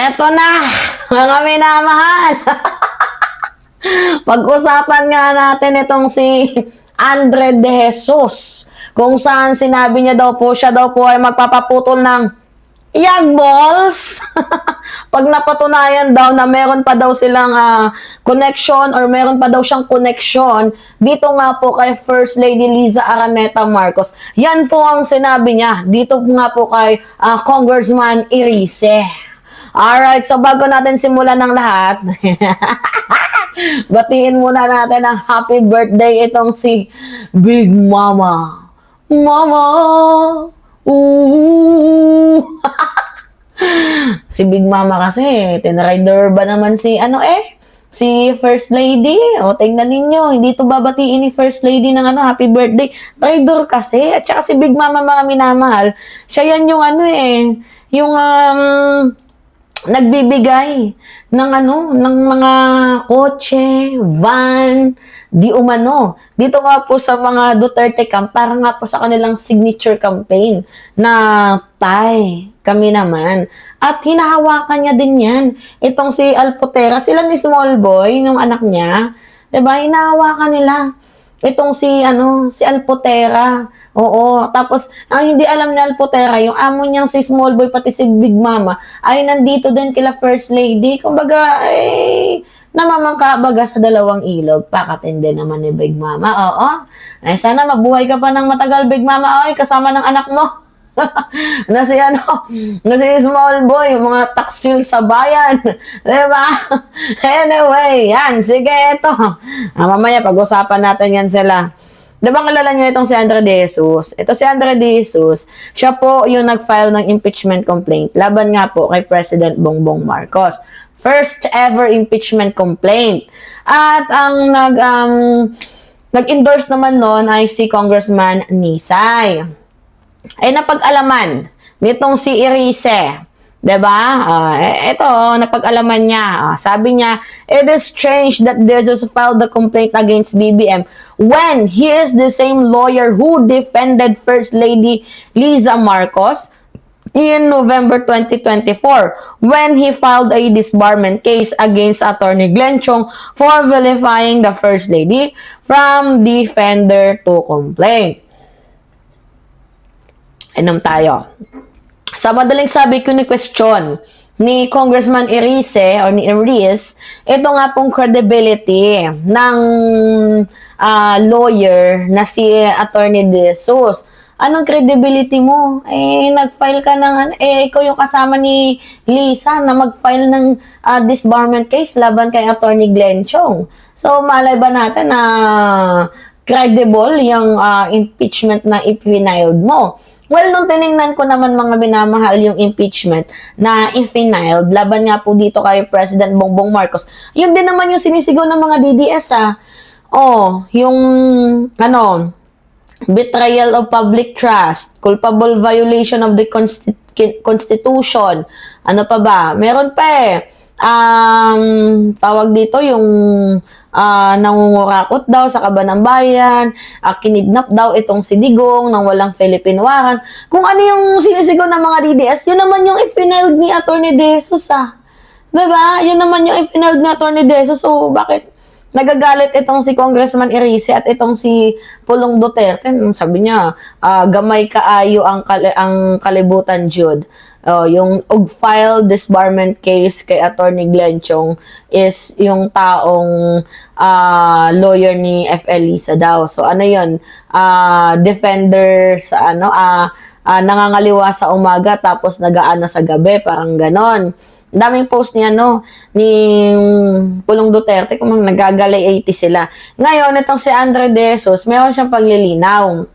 Eto na, mga minamahal. Pag-usapan nga natin itong si Andre De Jesus. Kung saan sinabi niya daw po, siya daw po ay magpapaputol ng yag balls. Pag napatunayan daw na meron pa daw silang connection or meron pa daw siyang connection dito nga po kay First Lady Liza Araneta Marcos. Yan po ang sinabi niya dito nga po kay Congressman Irice. Alright, so bago natin simulan ng lahat, batiin muna natin ang happy birthday itong si Big Mama. Mama! Ooh! Si Big Mama kasi, tinrider ba naman si si First Lady? O, tingnan ninyo, hindi to babatiin ni First Lady ng happy birthday. Rider kasi, at saka si Big Mama mga minamahal, siya yan yung yung nagbibigay ng ng mga kotse, van, di umano. Dito nga po sa mga Duterte camp, para nga po sa kanilang signature campaign na Tay, kami naman. At hinahawakan niya din yan. Itong si Alpotera, sila ni Small Boy, yung anak niya, 'di ba? Hinahawakan nila. Itong si Alpotera. Oo, tapos ang hindi alam ni Alpotera, yung amo niyang si Small Boy pati si Big Mama ay nandito din kila First Lady. Kumbaga, namamangka baga sa dalawang ilog. Pakatindi naman ni Big Mama. Oo. Ay, sana mabuhay ka pa ng matagal, Big Mama. Ay, kasama ng anak mo. na si Small Boy, yung mga taksil sa bayan. Diba? Anyway, yan. Sige, ito. Mamaya, pag-usapan natin yan sila. Diba kilala nyo itong si Andre De Jesus? Ito si Andre De Jesus, siya po yung nag-file ng impeachment complaint laban nga po kay President Bongbong Marcos. First ever impeachment complaint. At ang nag-endorse naman noon ay si Congressman Nisay. Ay napag-alaman nitong si Irice. Diba? Ito, napag-alaman niya. Sabi niya, it is strange that De Jesus filed the complaint against BBM when he is the same lawyer who defended First Lady Liza Marcos in November 2024 when he filed a disbarment case against Attorney Glenn Chong for vilifying the First Lady from defender to complaint. Inom tayo. Sa madaling sabi ko ni question ni Congressman Irice or ni Irice, ito nga pong credibility ng lawyer na si Attorney De Jesus. Anong credibility mo? Nag-file ka ng, ikaw yung kasama ni Lisa na mag-file ng disbarment case laban kay Attorney Glenn Chong. So, malay ba natin na credible yung impeachment na ipiniled mo? Well, nung tinignan ko naman mga minamahal yung impeachment na i-filed, laban nga po dito kay President Bongbong Marcos, yun din naman yung sinisigaw ng mga DDS yung betrayal of public trust, culpable violation of the Constitution, ano pa ba? Meron pa tawag dito yung nangungurakot daw sa kaban ng bayan, kinidnap daw itong si Digong nang walang Philippine warrant. Kung ano yung sinisigaw ng mga DDS, yun naman yung i-filed ni Attorney De Jesus Diba? Yun naman yung i-filed ni Attorney De Jesus. So, bakit nagagalit itong si Congressman Irice at itong si Pulong Duterte? Sabi niya, gamay kaayo ang kalibutan, Jude. Yung file disbarment case kay Attorney Glenn Chong is yung taong lawyer ni FL Lisa daw. So ano yun? Defender sa nangangaliwa sa umaga tapos nagaana sa gabi, parang ganon. Daming post niya ni Pulong Duterte kung nagagalay 80 sila. Ngayon, itong si Andre De Jesus, meron siyang paglilinaw.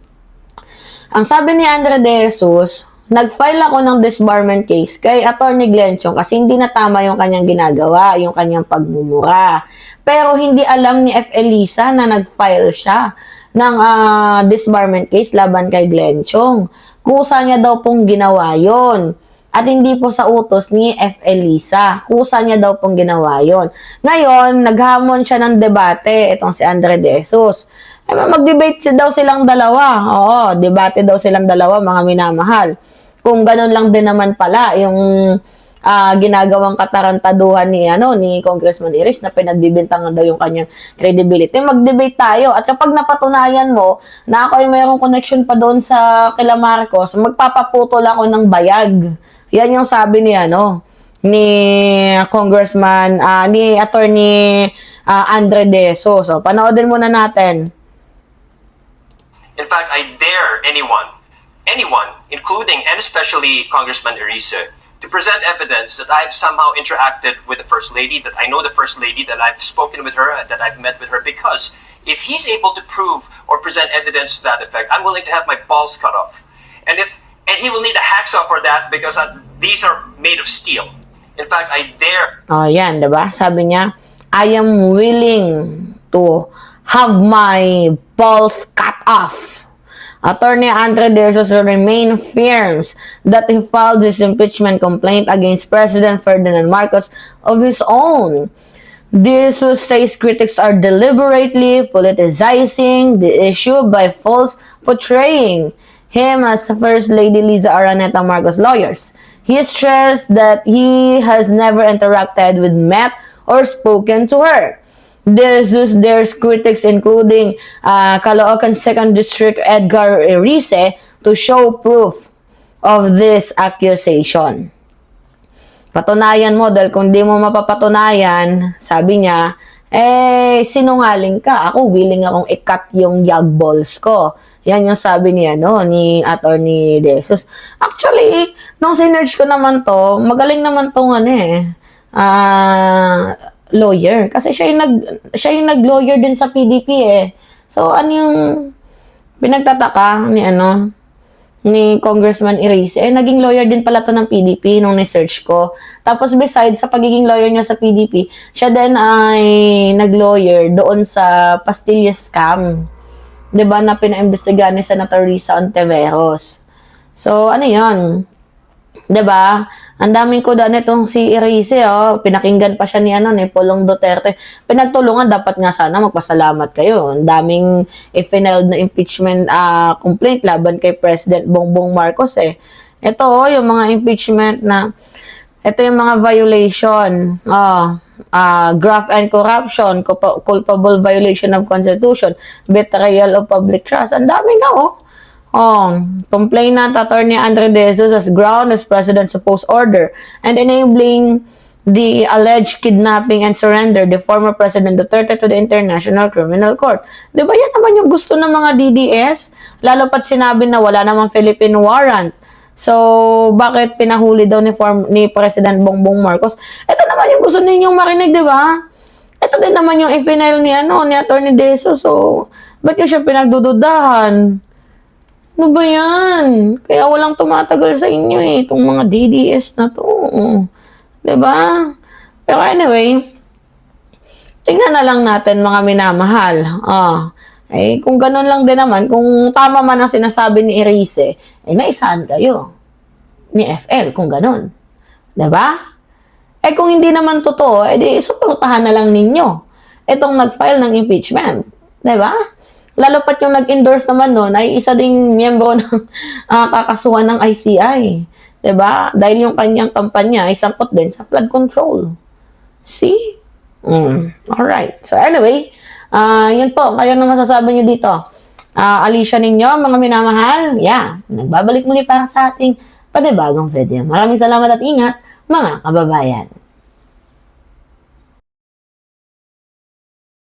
Ang sabi ni Andre De Jesus, nag-file ako ng disbarment case kay Attorney Glenn Chong kasi hindi na tama yung kanyang ginagawa, yung kanyang pagmumura. Pero hindi alam ni FL Lisa na nag-file siya ng disbarment case laban kay Glenn Chong. Kusa niya daw pong ginawa yon. At hindi po sa utos ni FL Lisa. Kusa niya daw pong ginawa yon. Ngayon, naghamon siya ng debate itong si Andre De Jesus. Mag-debate daw silang dalawa. Oo, debate daw silang dalawa, mga minamahal. Kung ganun lang din naman pala yung ginagawang katarantaduhan ni Congressman Iris na pinagbibintangan daw yung kanyang credibility. Mag-debate tayo at kapag napatunayan mo na ako ay mayroong connection pa doon sa kila Marcos, magpapaputol ako ng bayag. Yan yung sabi ni Congressman, ni Attorney Andre De Jesus. So, panoodin muna natin. In fact, I dare anyone, including and especially Congressman Erice, to present evidence that I've somehow interacted with the First Lady, that I know the First Lady, that I've spoken with her, that I've met with her, because if he's able to prove or present evidence to that effect, I'm willing to have my balls cut off. And he will need a hacksaw for that because these are made of steel. In fact, I dare... Yan, diba? Sabi niya, I am willing to have my balls cut off. Attorney Andre De Jesus remain firm that he filed his impeachment complaint against President Ferdinand Marcos of his own. De Jesus says critics are deliberately politicizing the issue by false portraying him as First Lady Liza Araneta Marcos' lawyers. He stressed that he has never interacted with, met, or spoken to her. There's critics including Caloocan 2nd District Edgar Erice to show proof of this accusation. Patunayan mo dahil kung di mo mapapatunayan, sabi niya, sinungaling ka. Ako willing akong i-cut yung yag balls ko. Yan yung sabi niya ni Attorney De Jesus. Actually, nung sinerge ko naman to, magaling naman tong lawyer. Kasi siya yung nag-lawyer din sa PDP So, ano yung pinagtataka ni Congressman Erice? Naging lawyer din pala to ng PDP nung ni-search ko. Tapos, besides sa pagiging lawyer niya sa PDP, siya din ay nag-lawyer doon sa Pastillas scam. 'Di ba na pinaimbestigahan ni Senator Risa Ontiveros. So, ano yun? 'Di ba? Ang daming kuda nitong si Erice, pinakinggan pa siya ni Pulong Duterte. Pinagtulungan, dapat nga sana magpasalamat kayo. Ang daming i-filed na impeachment complaint laban kay President Bongbong Marcos Ito yung mga impeachment ito yung mga violation. Graft and corruption, culpable violation of Constitution, betrayal of public trust. Ang dami na complainant Attorney Andre De Jesus as ground as President's supposed order and enabling the alleged kidnapping and surrender the former President Duterte to the International Criminal Court. Di ba yan naman yung gusto ng mga DDS? Lalo pat sinabi na wala namang Philippine warrant. So, bakit pinahuli daw ni President Bongbong Marcos? Ito naman yung gusto ninyong marinig, di ba? Ito din naman yung i-final ni Attorney De Jesus. So, ba't yung siya pinagdududahan? Ano ba yan? Kaya walang tumatagal sa inyo itong mga DDS na to. Diba? Pero anyway, tingnan na lang natin mga minamahal. Kung ganun lang din naman, kung tama man ang sinasabi ni Erice, naisahan kayo ni FL kung ganun. Diba? Kung hindi naman totoo, suportahan na lang ninyo itong nag-file ng impeachment. Diba? Lalo pat yung nag-endorse naman ay isa ding miyembro ng kakasuhan ng ICI. Diba? Dahil yung kanyang kampanya ay sangkot din sa flood control. See? Alright. So anyway, yun po. Kayo na masasabi nyo dito. Alicia ninyo, mga minamahal. Nagbabalik muli para sa ating panibagong video. Maraming salamat at ingat, mga kababayan.